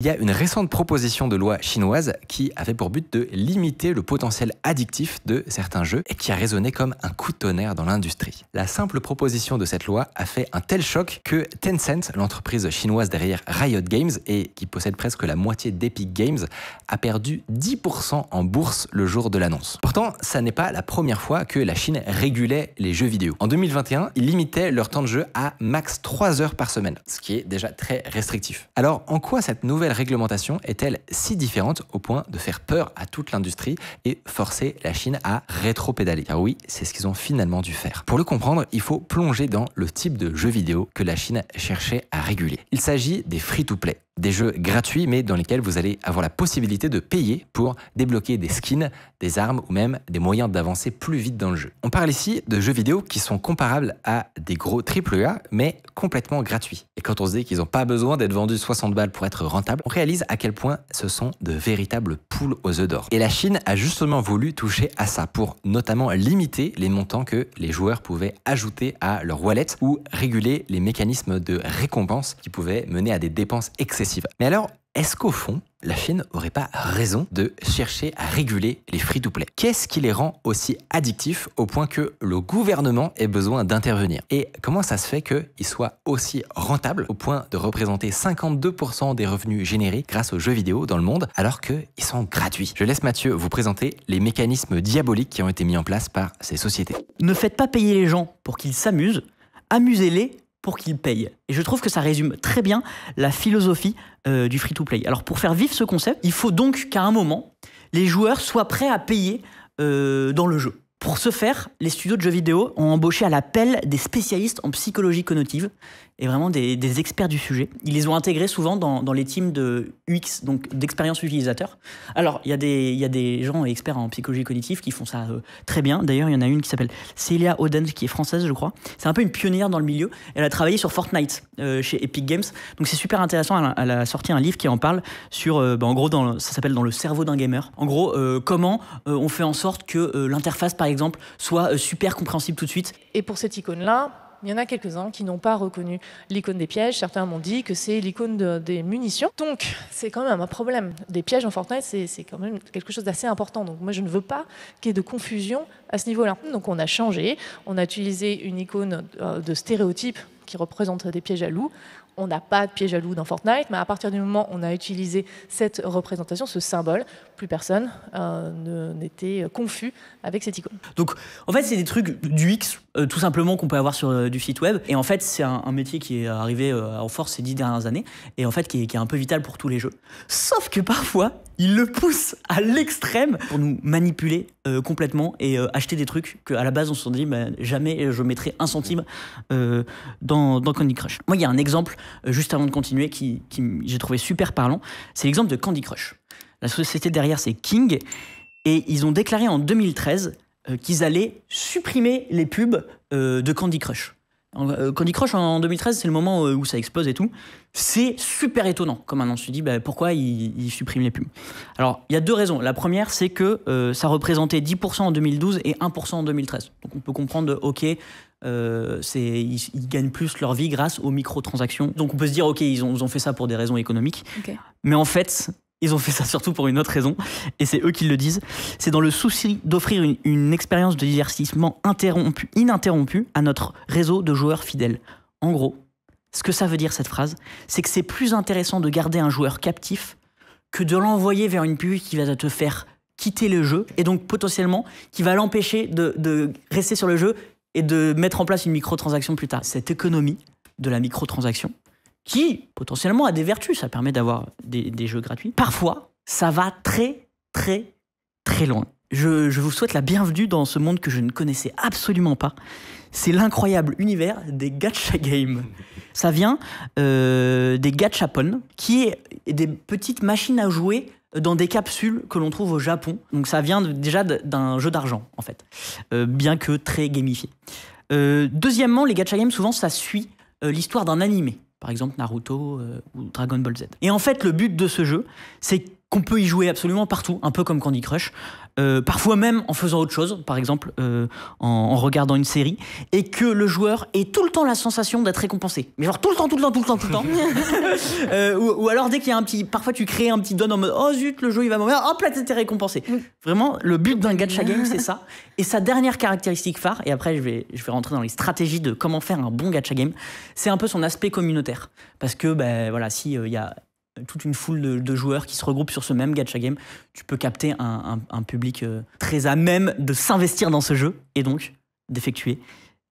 Il y a une récente proposition de loi chinoise qui avait pour but de limiter le potentiel addictif de certains jeux et qui a résonné comme un coup de tonnerre dans l'industrie. La simple proposition de cette loi a fait un tel choc que Tencent, l'entreprise chinoise derrière Riot Games et qui possède presque la moitié d'Epic Games, a perdu 10% en bourse le jour de l'annonce. Pourtant, ça n'est pas la première fois que la Chine régulait les jeux vidéo. En 2021, ils limitaient leur temps de jeu à max 3 heures par semaine, ce qui est déjà très restrictif. Alors, en quoi cette nouvelle réglementation est-elle si différente au point de faire peur à toute l'industrie et forcer la Chine à rétro-pédaler? Car oui, c'est ce qu'ils ont finalement dû faire. Pour le comprendre, il faut plonger dans le type de jeux vidéo que la Chine cherchait à réguler. Il s'agit des free-to-play. Des jeux gratuits mais dans lesquels vous allez avoir la possibilité de payer pour débloquer des skins, des armes ou même des moyens d'avancer plus vite dans le jeu. On parle ici de jeux vidéo qui sont comparables à des gros AAA mais complètement gratuits. Et quand on se dit qu'ils n'ont pas besoin d'être vendus 60 balles pour être rentables, on réalise à quel point ce sont de véritables poules aux œufs d'or. Et la Chine a justement voulu toucher à ça pour notamment limiter les montants que les joueurs pouvaient ajouter à leur wallet ou réguler les mécanismes de récompense qui pouvaient mener à des dépenses excessives. Mais alors, est-ce qu'au fond, la Chine n'aurait pas raison de chercher à réguler les free-to-play? Qu'est-ce qui les rend aussi addictifs au point que le gouvernement ait besoin d'intervenir? Et comment ça se fait qu'ils soient aussi rentables au point de représenter 52% des revenus générés grâce aux jeux vidéo dans le monde alors qu'ils sont gratuits? Je laisse Mathieu vous présenter les mécanismes diaboliques qui ont été mis en place par ces sociétés. Ne faites pas payer les gens pour qu'ils s'amusent, amusez-les pour qu'ils payent. Et je trouve que ça résume très bien la philosophie du free-to-play. Alors pour faire vivre ce concept, il faut donc qu'à un moment, les joueurs soient prêts à payer dans le jeu. Pour ce faire, les studios de jeux vidéo ont embauché à l'appel des spécialistes en psychologie cognitive et vraiment des experts du sujet. Ils les ont intégrés souvent dans les teams de UX, donc d'expérience utilisateur. Alors, il y a des gens experts en psychologie cognitive qui font ça très bien. D'ailleurs, il y en a une qui s'appelle Célia Oden, qui est française, je crois. C'est un peu une pionnière dans le milieu. Elle a travaillé sur Fortnite chez Epic Games. Donc, c'est super intéressant. Elle a sorti un livre qui en parle sur, en gros, ça s'appelle Dans le cerveau d'un gamer. En gros, comment on fait en sorte que l'interface, par exemple, soit super compréhensible tout de suite. Et pour cette icône-là, il y en a quelques-uns qui n'ont pas reconnu l'icône des pièges. Certains m'ont dit que c'est l'icône des munitions. Donc, c'est quand même un problème. Des pièges en Fortnite, c'est quand même quelque chose d'assez important. Donc, moi, je ne veux pas qu'il y ait de confusion à ce niveau-là. Donc, on a changé. On a utilisé une icône de stéréotype qui représente des pièges à loups. On n'a pas de piège à loup dans Fortnite, mais à partir du moment où on a utilisé cette représentation, ce symbole, plus personne n'était confus avec cette icône. Donc, en fait, c'est des trucs du X, tout simplement, qu'on peut avoir sur du site web. Et en fait, c'est un métier qui est arrivé en force ces 10 dernières années, et en fait, qui est un peu vital pour tous les jeux. Sauf que parfois, ils le poussent à l'extrême pour nous manipuler complètement et acheter des trucs qu'à la base, on se dit, jamais je mettrai 1 centime dans Candy Crush. Moi, il y a un exemple, juste avant de continuer, qui j'ai trouvé super parlant. C'est l'exemple de Candy Crush. La société derrière, c'est King, et ils ont déclaré en 2013 qu'ils allaient supprimer les pubs de Candy Crush. Candy Crush en 2013, c'est le moment où ça explose et tout. C'est super étonnant comme annonce. Tu dis pourquoi ils suppriment les pubs. Alors, il y a 2 raisons. La première, c'est que ça représentait 10% en 2012 et 1% en 2013. Donc on peut comprendre, ok, ils gagnent plus leur vie grâce aux microtransactions. Donc on peut se dire, ok, ils ont fait ça pour des raisons économiques. Okay. Mais en fait, ils ont fait ça surtout pour une autre raison, et c'est eux qui le disent. C'est dans le souci d'offrir une expérience de divertissement ininterrompue à notre réseau de joueurs fidèles. En gros, ce que ça veut dire cette phrase, c'est que c'est plus intéressant de garder un joueur captif que de l'envoyer vers une pub qui va te faire quitter le jeu, et donc potentiellement qui va l'empêcher de rester sur le jeu et de mettre en place une microtransaction plus tard. Cette économie de la microtransaction, qui potentiellement a des vertus, ça permet d'avoir des jeux gratuits. Parfois, ça va très, très, très loin. Je vous souhaite la bienvenue dans ce monde que je ne connaissais absolument pas. C'est l'incroyable univers des gacha games. Ça vient des gachapon, qui est des petites machines à jouer dans des capsules que l'on trouve au Japon. Donc ça vient déjà d'un jeu d'argent, en fait, bien que très gamifié. Deuxièmement, les gacha games, souvent, ça suit l'histoire d'un animé. Par exemple Naruto ou Dragon Ball Z. Et en fait, le but de ce jeu, c'est qu'on peut y jouer absolument partout, un peu comme Candy Crush, parfois même en faisant autre chose, par exemple en regardant une série, et que le joueur ait tout le temps la sensation d'être récompensé. Mais genre tout le temps. Ou alors dès qu'il y a un petit... Parfois tu crées un petit don en mode « Oh zut, le jeu il va mourir, hop là t'es récompensé ». Vraiment, le but d'un gacha game, c'est ça. Et sa dernière caractéristique phare, et après je vais rentrer dans les stratégies de comment faire un bon gacha game, c'est un peu son aspect communautaire. Parce que, voilà, si il y a toute une foule de joueurs qui se regroupent sur ce même gacha game, tu peux capter un public très à même de s'investir dans ce jeu et donc d'effectuer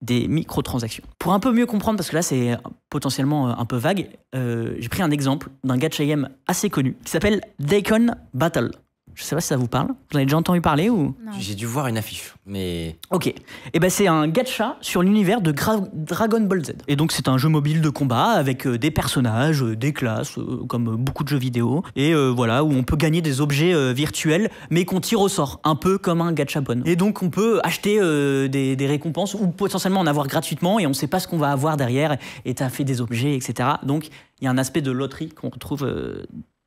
des microtransactions. Pour un peu mieux comprendre, parce que là c'est potentiellement un peu vague, j'ai pris un exemple d'un gacha game assez connu qui s'appelle Daikon Battle. Je sais pas si ça vous parle. Vous en avez déjà entendu parler ou... J'ai dû voir une affiche, mais... Ok. Et ben c'est un gacha sur l'univers de Dragon Ball Z. Et donc c'est un jeu mobile de combat avec des personnages, des classes, comme beaucoup de jeux vidéo. Et voilà, où on peut gagner des objets virtuels, mais qu'on tire au sort, un peu comme un gachapon. Et donc on peut acheter des récompenses ou potentiellement en avoir gratuitement et on sait pas ce qu'on va avoir derrière. Et t'as fait des objets, etc. Donc il y a un aspect de loterie qu'on retrouve...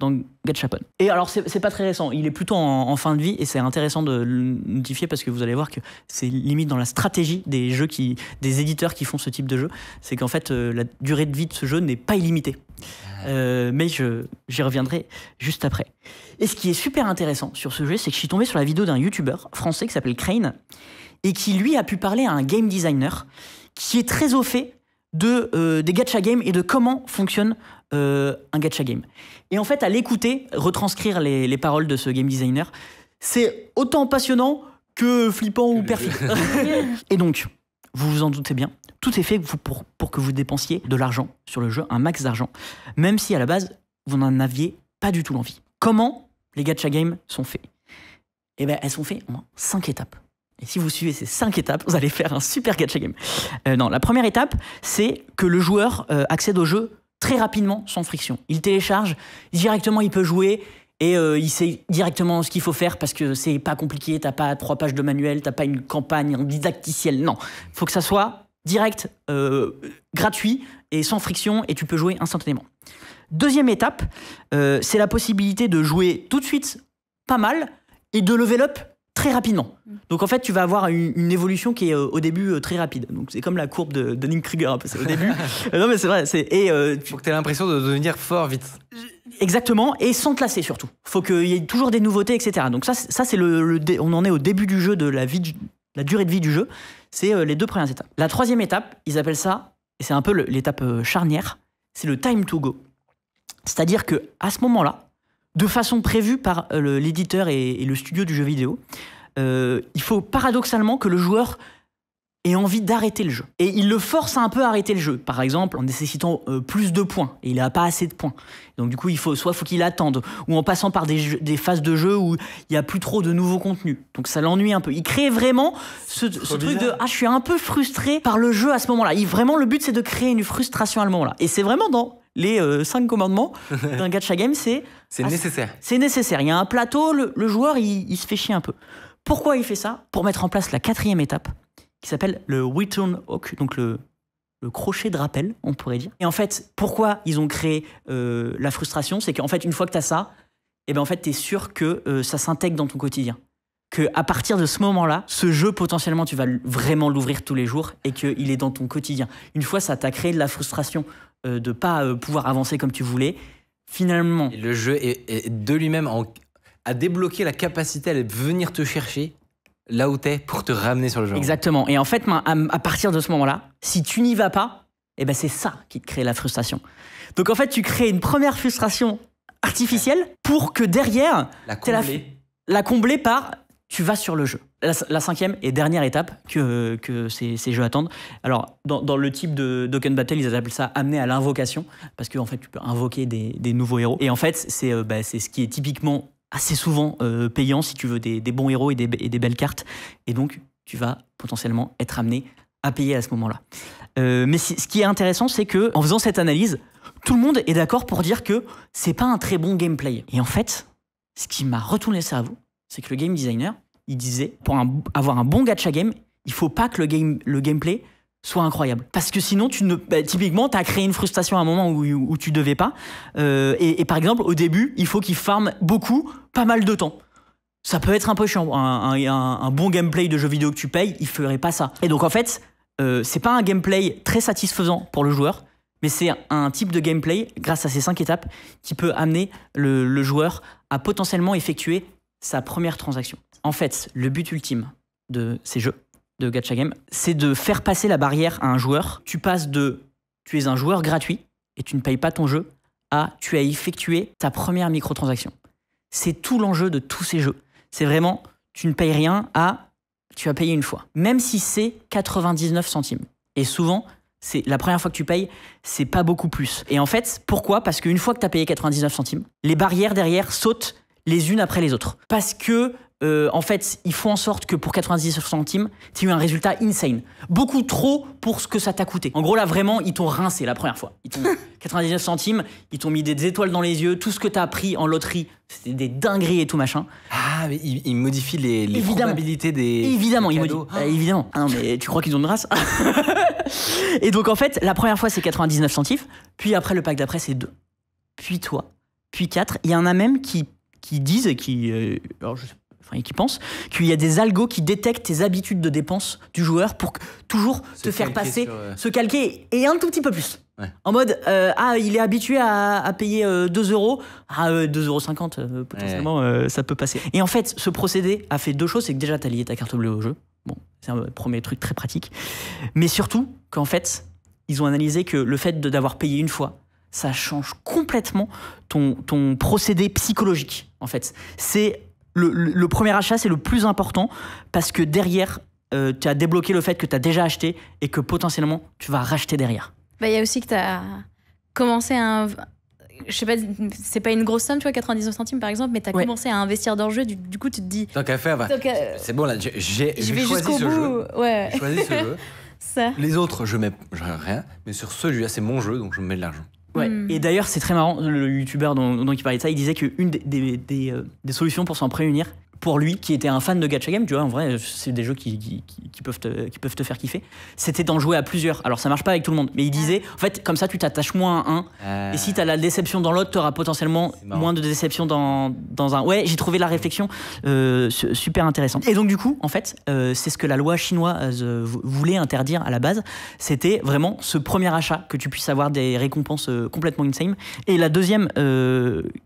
dans Gachapon. Et alors c'est pas très récent, il est plutôt en fin de vie et c'est intéressant de le notifier parce que vous allez voir que c'est limite dans la stratégie des jeux des éditeurs qui font ce type de jeu, c'est qu'en fait la durée de vie de ce jeu n'est pas illimitée. Mais j'y reviendrai juste après. Et ce qui est super intéressant sur ce jeu, c'est que je suis tombé sur la vidéo d'un youtubeur français qui s'appelle Crane et qui lui a pu parler à un game designer qui est très au fait des gacha games et de comment fonctionne un gacha game. Et en fait, à l'écouter, retranscrire les paroles de ce game designer, c'est autant passionnant que flippant ou perfide. Et donc, vous vous en doutez bien, tout est fait pour que vous dépensiez de l'argent sur le jeu, un max d'argent, même si à la base, vous n'en aviez pas du tout l'envie. Comment les gacha games sont faits? Eh bien, elles sont faites en 5 étapes. Et si vous suivez ces 5 étapes, vous allez faire un super gacha game. Non, la première étape, c'est que le joueur accède au jeu très rapidement, sans friction. Il télécharge, directement il peut jouer et il sait directement ce qu'il faut faire parce que c'est pas compliqué, t'as pas 3 pages de manuel, t'as pas une campagne, un didacticiel, non. Il faut que ça soit direct, gratuit et sans friction et tu peux jouer instantanément. Deuxième étape, c'est la possibilité de jouer tout de suite pas mal et de level up très rapidement. Donc en fait, tu vas avoir une évolution qui est au début très rapide. Donc c'est comme la courbe de Dunning-Kruger un peu, c'est au début. Non mais c'est vrai, faut que tu aies l'impression de devenir fort vite. Exactement, et sans te lasser surtout. Faut qu'il y ait toujours des nouveautés, etc. Donc ça c'est on en est au début du jeu, de la durée de vie du jeu. C'est les 2 premières étapes. La troisième étape, ils appellent ça, et c'est un peu l'étape charnière, c'est le time to go. C'est-à-dire que à ce moment-là, de façon prévue par l'éditeur et le studio du jeu vidéo, il faut paradoxalement que le joueur ait envie d'arrêter le jeu. Et il le force un peu à arrêter le jeu, par exemple en nécessitant plus de points, et il n'a pas assez de points. Donc du coup, soit faut qu'il attende, ou en passant par des phases de jeu où il n'y a plus trop de nouveaux contenus. Donc ça l'ennuie un peu. Il crée vraiment ce truc de « Ah, je suis un peu frustré par le jeu à ce moment-là ». Vraiment, le but, c'est de créer une frustration à ce moment-là. Et c'est vraiment dans les 5 commandements d'un gacha game, c'est nécessaire. C'est nécessaire. Il y a un plateau, le joueur, il se fait chier un peu. Pourquoi il fait ça? Pour mettre en place la 4e étape, qui s'appelle le return hook, donc le crochet de rappel, on pourrait dire. Et en fait, pourquoi ils ont créé la frustration? C'est qu'en fait, une fois que tu as ça, eh ben, en fait, tu es sûr que ça s'intègre dans ton quotidien. Qu'à partir de ce moment-là, ce jeu, potentiellement, tu vas vraiment l'ouvrir tous les jours et qu'il est dans ton quotidien. Une fois, ça t'a créé de la frustration de ne pas pouvoir avancer comme tu voulais. Finalement... Et le jeu est de lui-même a débloqué la capacité à venir te chercher là où t'es pour te ramener sur le jeu. Exactement. Et en fait, à partir de ce moment-là, si tu n'y vas pas, eh ben c'est ça qui te crée la frustration. Donc en fait, tu crées une première frustration artificielle pour que derrière, la combler par tu vas sur le jeu. La 5e et dernière étape que ces jeux attendent. Alors, dans le type de Dokkan Battle, ils appellent ça amener à l'invocation, parce que en fait, tu peux invoquer des nouveaux héros. Et en fait, c'est ce qui est typiquement assez souvent payant si tu veux des bons héros et des belles cartes. Et donc, tu vas potentiellement être amené à payer à ce moment-là. Mais ce qui est intéressant, c'est que en faisant cette analyse, tout le monde est d'accord pour dire que c'est pas un très bon gameplay. Et en fait, ce qui m'a retourné le cerveau, c'est que le game designer, il disait, pour avoir un bon gacha game, il faut pas que le gameplay soit incroyable. Parce que sinon, typiquement, tu as créé une frustration à un moment où tu devais pas. Et par exemple, au début, il faut qu'il farme beaucoup, pas mal de temps. Ça peut être un peu chiant. Un bon gameplay de jeu vidéo que tu payes, il ferait pas ça. Et donc en fait, c'est pas un gameplay très satisfaisant pour le joueur, mais c'est un type de gameplay, grâce à ces 5 étapes, qui peut amener le joueur à potentiellement effectuer sa première transaction. En fait, le but ultime de ces jeux de gacha game, c'est de faire passer la barrière à un joueur. Tu passes de « tu es un joueur gratuit et tu ne payes pas ton jeu » à « tu as effectué ta première microtransaction ». C'est tout l'enjeu de tous ces jeux. C'est vraiment « tu ne payes rien » à « tu as payé une fois ». Même si c'est 99 centimes. Et souvent, c'est la première fois que tu payes, c'est pas beaucoup plus. Et en fait, pourquoi ? Parce qu'une fois que tu as payé 99 centimes, les barrières derrière sautent les unes après les autres. Parce que en fait, ils font en sorte que pour 99 centimes, tu as eu un résultat insane. Beaucoup trop pour ce que ça t'a coûté. En gros, là, vraiment, ils t'ont rincé la première fois. Ils t'ont 99 centimes, ils t'ont mis des étoiles dans les yeux, tout ce que tu as pris en loterie, c'était des dingueries et tout machin. Ah, mais ils modifient les probabilités des Évidemment, des ils cadeaux. modifient. Évidemment. Ah non, mais tu crois qu'ils ont une race? Et donc, en fait, la première fois, c'est 99 centimes, puis après, le pack d'après, c'est 2. Puis toi, puis 4. Il y en a même qui disent, et qui pensent qu'il y a des algos qui détectent tes habitudes de dépenses du joueur pour toujours te faire passer, se calquer et un tout petit peu plus. Ouais. En mode, il est habitué à payer 2 euros, 2,50 € potentiellement, ça peut passer. Et en fait, ce procédé a fait 2 choses, c'est que déjà, tu as lié ta carte bleue au jeu. Bon, c'est un premier truc très pratique. Mais surtout, qu'en fait, ils ont analysé que le fait d'avoir payé une fois, ça change complètement ton procédé psychologique, en fait. C'est le premier achat, c'est le plus important parce que derrière, tu as débloqué le fait que tu as déjà acheté et que potentiellement, tu vas racheter derrière. Il y a aussi que tu as commencé à... Je sais pas, c'est pas une grosse somme, tu vois, 99 centimes par exemple, mais tu as commencé à investir dans le jeu, du coup, tu te dis... Tant qu'à faire, c'est bon, là, je vais choisir ce jeu. Ouais. J'ai choisi ce jeu. Ça. Les autres, je mets rien, mais sur celui-là, c'est mon jeu, donc je mets de l'argent. Ouais. Et d'ailleurs, c'est très marrant, le youtubeur dont il parlait de ça, il disait qu'une des solutions pour s'en prémunir, pour lui, qui était un fan de gacha game, tu vois, en vrai, c'est des jeux qui peuvent te faire kiffer, c'était d'en jouer à plusieurs. Alors, ça marche pas avec tout le monde, mais il disait, en fait, comme ça, tu t'attaches moins à un, et si t'as la déception dans l'autre, t'auras potentiellement moins de déception dans un... Ouais, j'ai trouvé la réflexion super intéressante. Et donc, du coup, en fait, c'est ce que la loi chinoise voulait interdire à la base, c'était vraiment ce premier achat, que tu puisses avoir des récompenses complètement insane. Et la deuxième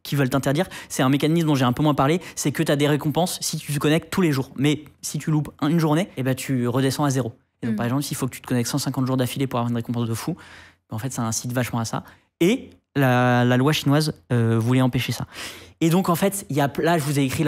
qu'ils veulent t'interdire, c'est un mécanisme dont j'ai un peu moins parlé, c'est que t'as des récompenses si tu te connectes tous les jours. Mais si tu loupes une journée, tu redescends à 0. Et donc, par exemple, s'il faut que tu te connectes 150 jours d'affilée pour avoir une récompense de fou, en fait, ça incite vachement à ça. Et la loi chinoise voulait empêcher ça. Et donc, en fait, là, je vous ai écrit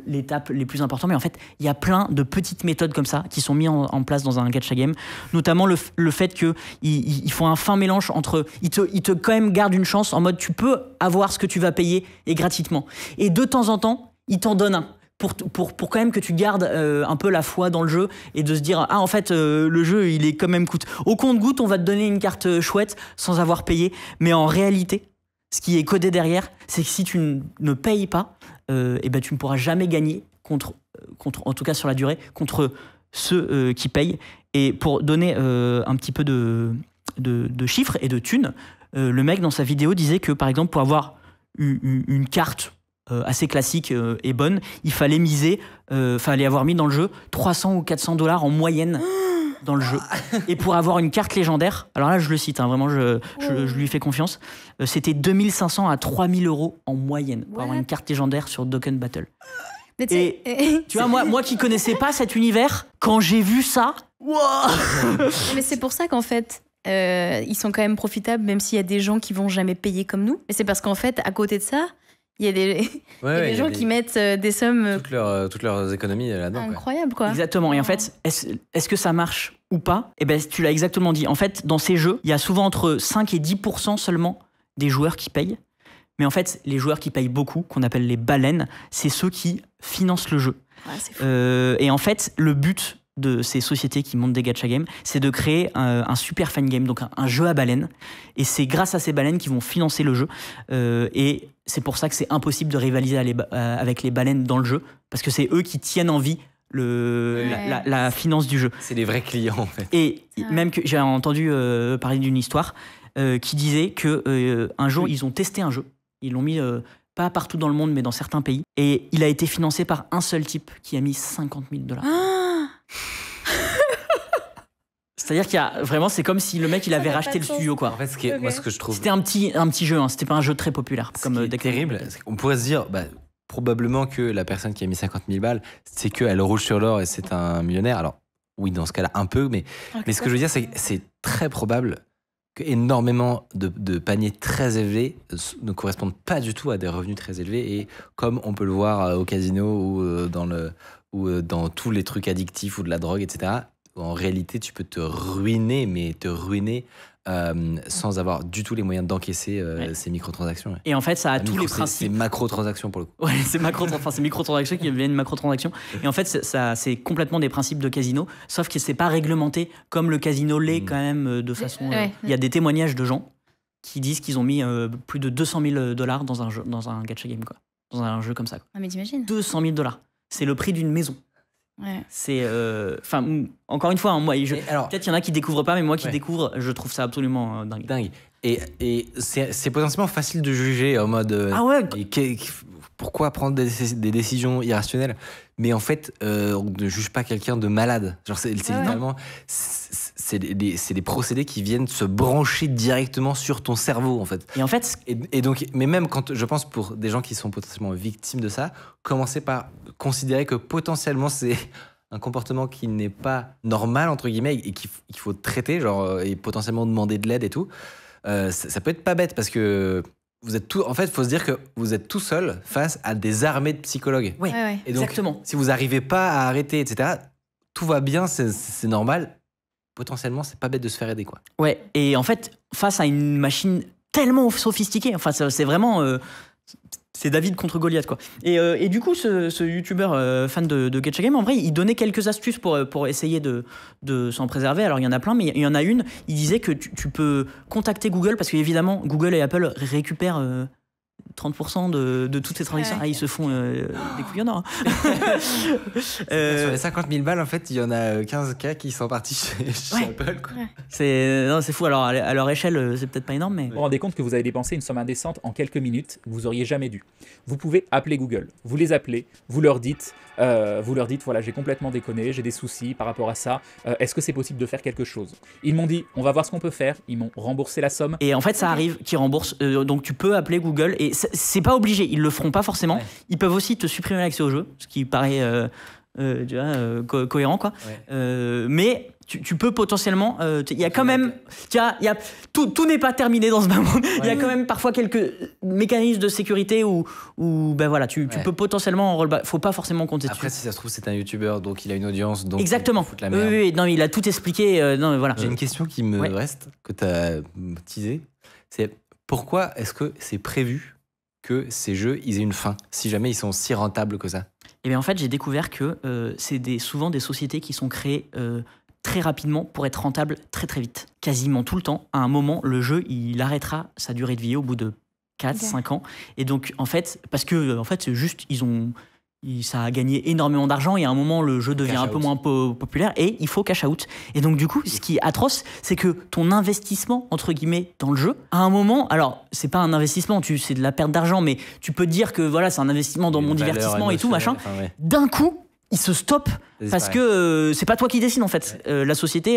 l'étape les plus importantes, mais en fait, il y a plein de petites méthodes comme ça qui sont mises en place dans un gacha game, notamment le fait qu'ils font un fin mélange entre... Ils te quand même gardent une chance en mode tu peux avoir ce que tu vas payer et gratuitement. Et de temps en temps, ils t'en donnent un. Pour quand même que tu gardes un peu la foi dans le jeu et de se dire en fait le jeu il est quand même coûte. Au compte-gouttes on va te donner une carte chouette sans avoir payé, mais en réalité ce qui est codé derrière c'est que si tu ne payes pas tu ne pourras jamais gagner contre en tout cas sur la durée contre ceux qui payent. Et pour donner un petit peu de chiffres et de thunes, le mec dans sa vidéo disait que par exemple pour avoir une carte assez classique et bonne, il fallait fallait avoir mis dans le jeu 300 ou 400 $ en moyenne dans le jeu. Et pour avoir une carte légendaire, alors là je le cite, vraiment je lui fais confiance, c'était 2500 à 3000 € en moyenne pour avoir une carte légendaire sur Dokkan Battle. Et tu vois, moi qui connaissais pas cet univers, quand j'ai vu ça, wow. Mais c'est pour ça qu'en fait ils sont quand même profitables, même s'il y a des gens qui vont jamais payer comme nous. Mais c'est parce qu'en fait, à côté de ça, il y a des gens qui mettent des sommes... Toutes leurs économies là-dedans. Incroyable, quoi. Exactement. Et en fait, est-ce que ça marche ou pas ? Tu l'as exactement dit. En fait, dans ces jeux, il y a souvent entre 5 et 10% seulement des joueurs qui payent. Mais en fait, les joueurs qui payent beaucoup, qu'on appelle les baleines, c'est ceux qui financent le jeu. Ouais, c'est fou. Et en fait, le but de ces sociétés qui montent des gacha games, c'est de créer un super fan game, donc un jeu à baleines. Et c'est grâce à ces baleines qu'ils vont financer le jeu. Et c'est pour ça que c'est impossible de rivaliser avec les baleines dans le jeu, parce que c'est eux qui tiennent en vie la finance du jeu. C'est les vrais clients en fait. Et même que j'ai entendu parler d'une histoire qui disait que un jour ils ont testé un jeu, ils l'ont mis pas partout dans le monde mais dans certains pays, et il a été financé par un seul type qui a mis $50 000. C'est-à-dire qu'il y a vraiment, c'est comme si le mec il avait racheté le studio quoi. En fait, moi ce que je trouve, c'était un petit jeu, hein, c'était pas un jeu très populaire comme terrible. On pourrait se dire, probablement que la personne qui a mis 50 000 balles, c'est qu'elle roule sur l'or et c'est un millionnaire. Alors oui, dans ce cas-là un peu, mais ce que je veux dire, c'est que c'est très probable que énormément de paniers très élevés ne correspondent pas du tout à des revenus très élevés, et comme on peut le voir au casino ou dans tous les trucs addictifs ou de la drogue, etc. En réalité, tu peux te ruiner, sans avoir du tout les moyens d'encaisser ces microtransactions. Et en fait, ça a tous les principes. C'est macro-transactions pour le coup. Ouais, c'est microtransactions qui deviennent macro-transactions. Et en fait, c'est complètement des principes de casino, sauf que c'est pas réglementé comme le casino l'est quand même de façon. Il y a des témoignages de gens qui disent qu'ils ont mis plus de $200 000 dans un gacha game, quoi, dans un jeu comme ça. Quoi. Ah mais t'imagines $200 000, c'est le prix d'une maison. Ouais. C'est encore une fois hein, moi peut-être il y en a qui découvrent pas, mais moi qui découvre, je trouve ça absolument dingue. Et c'est potentiellement facile de juger en mode pourquoi prendre des décisions irrationnelles, mais en fait on ne juge pas quelqu'un de malade, genre c'est littéralement c'est des procédés qui viennent se brancher directement sur ton cerveau en fait. Et donc, mais même quand je pense pour des gens qui sont potentiellement victimes de ça, commencer par considérer que potentiellement c'est un comportement qui n'est pas normal entre guillemets et qu'il faut traiter, genre, et potentiellement demander de l'aide et tout, ça peut être pas bête parce que vous êtes en fait, faut se dire que vous êtes tout seul face à des armées de psychologues. Oui, et donc, exactement. Si vous n'arrivez pas à arrêter, etc., tout va bien, c'est normal. Potentiellement, c'est pas bête de se faire aider, quoi. Ouais, et en fait, face à une machine tellement sophistiquée, enfin, c'est vraiment... c'est David contre Goliath, quoi. Et du coup, ce youtubeur fan de Gacha Game, en vrai, il donnait quelques astuces pour essayer de s'en préserver. Alors, il y en a plein, mais il y en a une, il disait que tu peux contacter Google, parce qu'évidemment, Google et Apple récupèrent 30% de toutes ces transactions. Ils se font des couillonnants. Sur les 50 000 balles, en fait, il y en a 15K qui sont partis chez Apple, quoi. C'est fou. Alors, à leur échelle, c'est peut-être pas énorme, mais... Vous vous rendez compte que vous avez dépensé une somme indécente en quelques minutes, vous auriez jamais dû. Vous pouvez appeler Google. Vous les appelez, vous leur dites, voilà, j'ai complètement déconné, j'ai des soucis par rapport à ça. Est-ce que c'est possible de faire quelque chose? Ils m'ont dit, on va voir ce qu'on peut faire. Ils m'ont remboursé la somme. Et en fait, ça arrive qu'ils remboursent. Donc, tu peux appeler Google, et c'est pas obligé. Ils le feront pas forcément. Ouais. Ils peuvent aussi te supprimer l'accès au jeu, ce qui paraît cohérent, quoi. Ouais. Mais tu peux potentiellement. Il y a quand même. Tout n'est pas terminé dans ce monde. Ouais. Il y a quand même parfois quelques mécanismes de sécurité où ben voilà, tu peux potentiellement en rollback. Faut pas forcément compter dessus. Après, si ça se trouve, c'est un youtubeur, donc il a une audience. Donc exactement. Il la merde. Oui, non, il a tout expliqué. Non, mais voilà. J'ai une question qui me reste, que tu as teasé. C'est pourquoi est-ce que c'est prévu que ces jeux ils aient une fin, si jamais ils sont si rentables que ça? Et bien en fait, j'ai découvert que c'est souvent des sociétés qui sont créées très rapidement pour être rentables très très vite. Quasiment tout le temps, à un moment, le jeu il arrêtera sa durée de vie au bout de 4-5 ans. Et donc en fait, parce que c'est juste, ça a gagné énormément d'argent et à un moment le jeu devient un peu moins populaire et il faut cash out. Et donc du coup, ce qui est atroce, c'est que ton investissement entre guillemets dans le jeu, à un moment, alors c'est pas un investissement, c'est de la perte d'argent, mais tu peux te dire que voilà, c'est un investissement dans mon divertissement et tout machin. D'un coup, il se stoppe parce que c'est pas toi qui décide en fait. La société,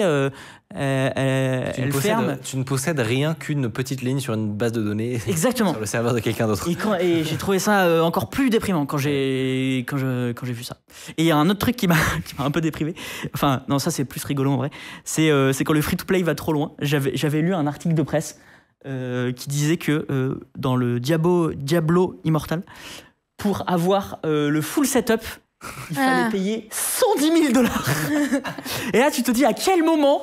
elle ferme. Tu ne possèdes rien qu'une petite ligne sur une base de données. Exactement. Sur le serveur de quelqu'un d'autre. Et j'ai trouvé ça encore plus déprimant quand j'ai vu ça. Et il y a un autre truc qui m'a un peu déprimé. Enfin non, ça c'est plus rigolo en vrai. C'est quand le free-to-play va trop loin. J'avais lu un article de presse qui disait que dans le Diablo Immortal, pour avoir le full setup, il fallait payer $110 000. Et là, tu te dis à quel moment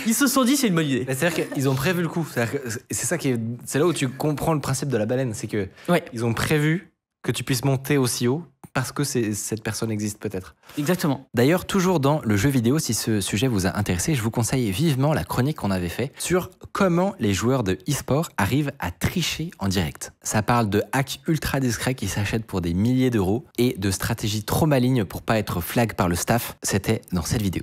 ils se sont dit c'est une bonne idée. C'est-à-dire qu'ils ont prévu le coup. C'est là où tu comprends le principe de la baleine, c'est que ils ont prévu que tu puisses monter aussi haut parce que cette personne existe peut-être. Exactement. D'ailleurs, toujours dans le jeu vidéo, si ce sujet vous a intéressé, je vous conseille vivement la chronique qu'on avait fait sur comment les joueurs de e-sport arrivent à tricher en direct. Ça parle de hacks ultra discrets qui s'achètent pour des milliers d'euros et de stratégies trop malignes pour pas être flag par le staff. C'était dans cette vidéo.